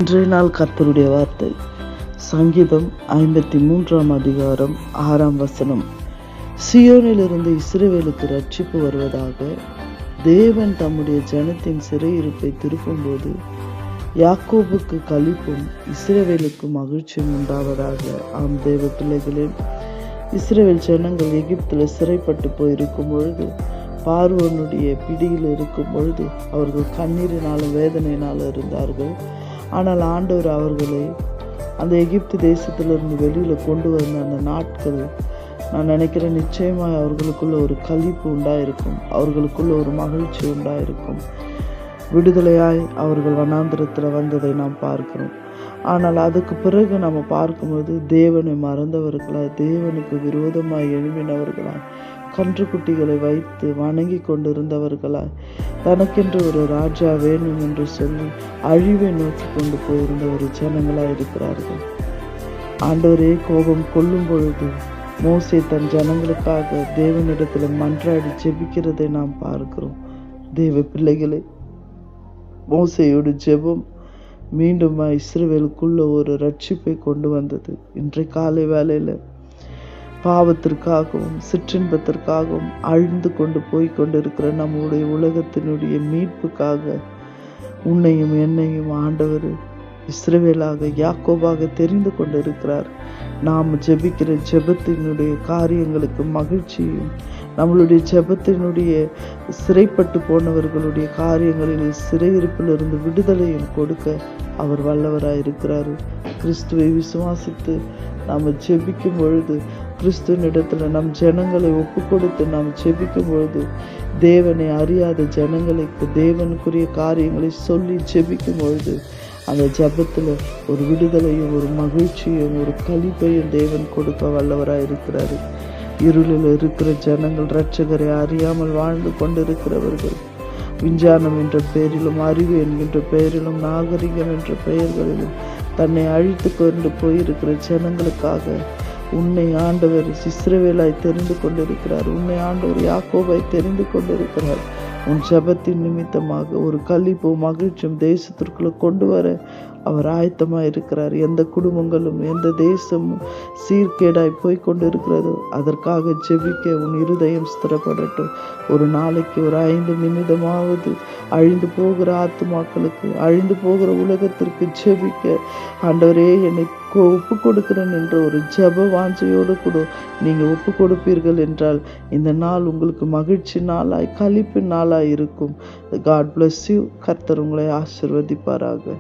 இன்றைய நாள் கர்த்தருடைய வார்த்தை சங்கீதம் 53 அதிகாரம் 6 சீயோனிலிருந்து இஸ்ரவேலுக்கு ரட்சிப்பு வருவதாக. தேவன் தம்முடைய ஜனத்தின் சிறையிருப்பை திருப்பும்போது யாக்கோபுக்கு களிப்பும் இஸ்ரவேலுக்கு மகிழ்ச்சியும் உண்டாவதாக. ஆம் தேவ பிள்ளைகளே, இஸ்ரவேல் ஜனங்கள் எகிப்தில் சிறைப்பட்டு போயிருக்கும் பொழுது, பார்வோனுடைய பிடியில் இருக்கும் பொழுது அவர்கள் கண்ணீரினாலும் வேதனையினாலும் இருந்தார்கள். ஆனால் ஆண்டவர் அவர்களை அந்த எகிப்து தேசத்திலிருந்து வெளியில் கொண்டு வந்த அந்த நாட்கள், நான் நினைக்கிறேன், நிச்சயமாக அவர்களுக்குள்ள ஒரு களிப்பு உண்டாயிருக்கும், அவர்களுக்குள்ள ஒரு மகிழ்ச்சி உண்டாயிருக்கும். விடுதலையாய் அவர்கள் வனாந்திரத்தில் வந்ததை நாம் பார்க்கிறோம். ஆனால் அதுக்கு பிறகு நம்ம பார்க்கும்போது தேவனை மறந்தவர்களாய், தேவனுக்கு விரோதமாய் எழும்பினவர்களாய், கன்றுக்குட்டிகளை வைத்து வணங்கி கொண்டிருந்தவர்களாய், தனக்கென்று ஒரு ராஜா வேணும் என்று சொல்லி அழிவை நோக்கி கொண்டு போயிருந்த ஒரு ஜனங்களாய் இருக்கிறார்கள். ஆண்டவரே கோபம் கொள்ளும் பொழுது மோசே தன் ஜனங்களுக்காக தேவனிடத்தில் மன்றாடி ஜெபிக்கிறதை நாம் பார்க்கிறோம். தேவ பிள்ளைகளே, மோசேயோட ஜெபம் மீண்டும் இஸ்ரவேலுக்குள்ள ஒரு ரட்சிப்பை கொண்டு வந்தது. இன்றைய காலை வேளையில் பாவத்திற்காகவும் சிற்றின்பத்திற்காகவும் அழிந்து கொண்டு போய் கொண்டிருக்கிற நம்முடைய உலகத்தினுடைய மீட்புக்காக உன்னையும் என்னையும் ஆண்டவர் இஸ்ரவேலாக யாக்கோபாக தெரிந்து கொண்டிருக்கிறார். நாம் ஜெபிக்கிற ஜெபத்தினுடைய காரியங்களுக்கு மகிழ்ச்சியும், நம்மளுடைய ஜெபத்தினுடைய சிறைப்பட்டு போனவர்களுடைய காரியங்களில் சிறையிருப்பிலிருந்து விடுதலையும் கொடுக்க அவர் வல்லவராய் இருக்கிறார். கிறிஸ்துவை விசுவாசித்து நாம் ஜெபிக்கும் பொழுது, கிறிஸ்துவனிடத்தில் நம் ஜனங்களை ஒப்பு கொடுத்து நாம் ஜெபிக்கும் பொழுது, தேவனை அறியாத ஜனங்களுக்கு தேவனுக்குரிய காரியங்களை சொல்லி ஜெபிக்கும் பொழுது, அந்த ஜெபத்தில் ஒரு விடுதலையும் ஒரு மகிழ்ச்சியும் ஒரு களிப்பையும் தேவன் கொடுக்க வல்லவராய் இருக்கிறார். இருளில் இருக்கிற ஜனங்கள், இரட்சகரை அறியாமல் வாழ்ந்து கொண்டிருக்கிறவர்கள், விஞ்ஞானம் என்ற பெயரிலும் அறிவு என்கின்ற பெயரிலும் நாகரிகம் என்ற பெயர்களிலும் தன்னை அழித்து கொண்டு போயிருக்கிற ஜனங்களுக்காக உன்னை ஆண்டவர் இஸ்ரவேலாய் தெரிந்து கொண்டிருக்கிறார். உன்னை ஆண்டவர் யாக்கோபாய் தெரிந்து கொண்டிருக்கிறார். உன் ஜெபத்தின் நிமித்தமாக ஒரு களிப்பும் மகிழ்ச்சியும் தேசத்திற்குள்ள கொண்டு வர அவர் ஆயத்தமாக இருக்கிறார். எந்த குடும்பங்களும் எந்த தேசமும் சீர்கேடாய் போய் கொண்டு இருக்கிறதோ அதற்காக ஜெபிக்க உன் இருதயம் ஸ்திரப்படட்டும். ஒரு நாளைக்கு ஒரு 5 நிமிடமாவது அழிந்து போகிற ஆத்துமாக்களுக்கு, அழிந்து போகிற உலகத்திற்கு ஜெபிக்க, ஆண்டவரே என்னை ஒப்பு கொடுக்கிறேன் என்ற ஒரு ஜெப வாஞ்சையோடு கூட நீங்கள் ஒப்பு கொடுப்பீர்கள் என்றால் இந்த நாள் உங்களுக்கு மகிழ்ச்சி நாளாய் களிப்பின் நாளாய் இருக்கும். God bless you. கர்த்தர் உங்களை ஆசீர்வதிப்பாராக.